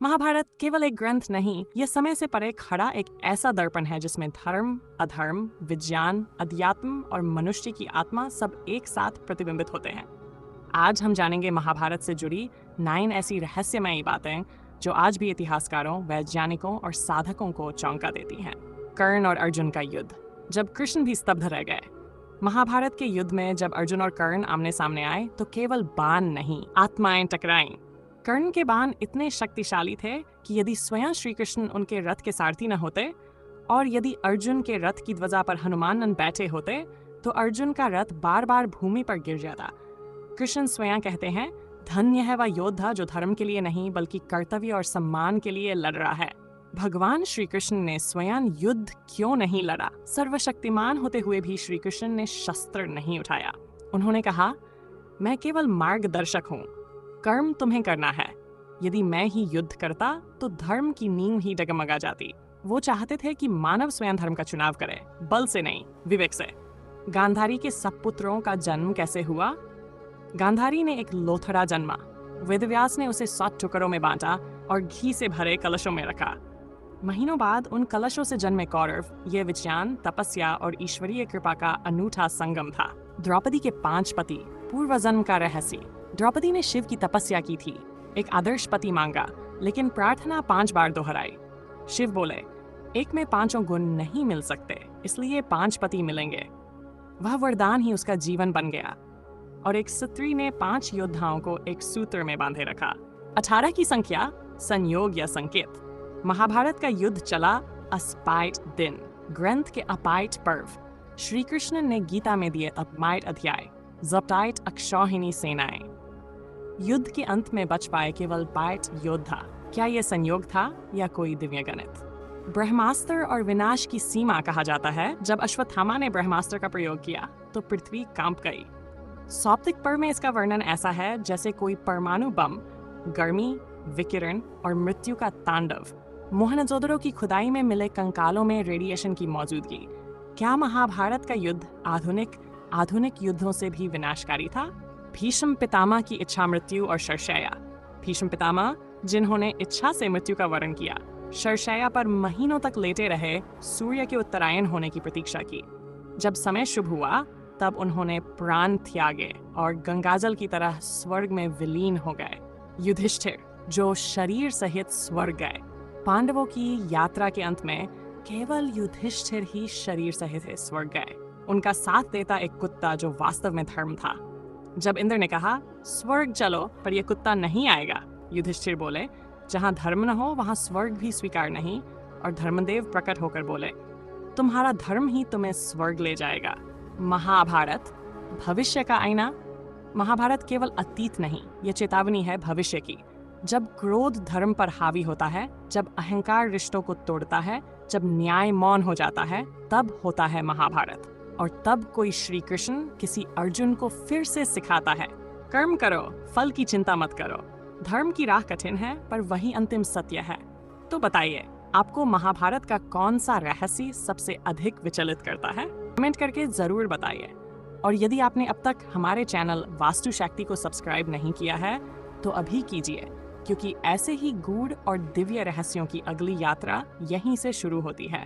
महाभारत केवल एक ग्रंथ नहीं, ये समय से परे खड़ा एक ऐसा दर्पण है जिसमें धर्म, अधर्म, विज्ञान, अध्यात्म और मनुष्य की आत्मा सब एक साथ प्रतिबिंबित होते हैं। आज हम जानेंगे महाभारत से जुड़ी 9 ऐसी रहस्यमयी बातें जो आज भी इतिहासकारों, वैज्ञानिकों और साधकों को चौंका देती हैं। कर्ण और अर्जुन का युद्ध, जब कृष्ण भी स्तब्ध रह गए। महाभारत के युद्ध में जब अर्जुन और कर्ण आमने सामने आए तो केवल बाण नहीं, आत्माएं टकराईं। कर्ण के बाण इतने शक्तिशाली थे कि यदि स्वयं श्री कृष्ण उनके रथ के सारथी न होते और यदि अर्जुन के रथ की ध्वजा पर हनुमान न बैठे होते तो अर्जुन का रथ बार बार भूमि पर गिर जाता। कृष्ण स्वयं कहते हैं, धन्य है वह योद्धा जो धर्म के लिए नहीं बल्कि कर्तव्य और सम्मान के लिए लड़ रहा है। भगवान श्री कृष्ण ने स्वयं युद्ध क्यों नहीं लड़ा? सर्वशक्तिमान होते हुए भी श्री कृष्ण ने शस्त्र नहीं उठाया। उन्होंने कहा, मैं केवल मार्गदर्शक हूँ, कर्म तुम्हें करना है। यदि मैं ही युद्ध करता तो धर्म की नींव ही डगमगा जाती। वो चाहते थे कि मानव स्वयं धर्म का चुनाव करे, बल से नहीं, विवेक से। गांधारी के सपुत्रों का जन्म कैसे हुआ? गांधारी ने एक लोथड़ा जन्मा। वेदव्यास ने उसे 7 टुकड़ों में बांटा और घी से भरे कलशों में रखा। महीनों बाद उन कलशों से जन्मे कौरव, ये विज्ञान, तपस्या और ईश्वरीय कृपा का अनूठा संगम था। द्रौपदी के 5 पति, पूर्व जन्म का रहस्य। द्रौपदी ने शिव की तपस्या की थी, एक आदर्श पति मांगा, लेकिन प्रार्थना 5 बार दोहराई। शिव बोले, एक में 5 गुण नहीं मिल सकते, इसलिए 5 पति मिलेंगे। वह वरदान ही उसका जीवन बन गया। और एक स्त्री ने 5 योद्धाओं को एक सूत्र में बांधे रखा। 18 की संख्या संयोग या संकेत। महाभारत का युद्ध चला अस्पाइट दिन, ग्रंथ के अपाइट पर्व। श्री कृष्ण ने गीता में दिए अपमाइट अध्याय, जपटाइट अक्षौहिणी सेनाएं। युद्ध के अंत में बच पाए केवल 5 योद्धा। क्या यह संयोग था या कोई दिव्य गणित? ब्रह्मास्त्र और विनाश की सीमा कहा जाता है। जब अश्वत्थामा ने ब्रह्मास्त्र का प्रयोग किया तो पृथ्वी कांप गई। सौप्तिक पर्व में इसका वर्णन ऐसा है जैसे कोई परमाणु बम, गर्मी, विकिरण और मृत्यु का तांडव। मोहनजोदड़ो की खुदाई में मिले कंकालों में रेडिएशन की मौजूदगी। क्या महाभारत का युद्ध आधुनिक युद्धों से भी विनाशकारी था? भीष्म पितामह की इच्छा मृत्यु और शरशैया। भीष्म पितामह जिन्होंने इच्छा से मृत्यु का वर्ण किया, शरशैया पर महीनों तक लेटे रहे, सूर्य के उत्तरायण होने की प्रतीक्षा की। जब समय शुभ हुआ तब उन्होंने प्राण त्यागे और गंगाजल की तरह स्वर्ग में विलीन हो गए। युधिष्ठिर जो शरीर सहित स्वर्ग गए। पांडवों की यात्रा के अंत में केवल युधिष्ठिर ही शरीर सहित स्वर्ग गए। उनका साथ देता एक कुत्ता जो वास्तव में धर्म था। जब इंद्र ने कहा, स्वर्ग चलो पर यह कुत्ता नहीं आएगा, युधिष्ठिर बोले, जहां धर्म न हो वहां स्वर्ग भी स्वीकार नहीं। और धर्मदेव प्रकट होकर बोले, तुम्हारा धर्म ही तुम्हें स्वर्ग ले जाएगा। महाभारत भविष्य का आईना। महाभारत केवल अतीत नहीं, यह चेतावनी है भविष्य की। जब क्रोध धर्म पर हावी होता है, जब अहंकार रिश्तों को तोड़ता है, जब न्याय मौन हो जाता है, तब होता है महाभारत। और तब कोई श्री कृष्ण किसी अर्जुन को फिर से सिखाता है, कर्म करो, फल की चिंता मत करो। धर्म की राह कठिन है पर वही अंतिम सत्य है। तो बताइए, आपको महाभारत का कौन सा रहस्य सबसे अधिक विचलित करता है? कमेंट करके जरूर बताइए। और यदि आपने अब तक हमारे चैनल वास्तु शक्ति को सब्सक्राइब नहीं किया है तो अभी कीजिए, क्योंकि ऐसे ही गूढ़ और दिव्य रहस्यों की अगली यात्रा यहीं से शुरू होती है।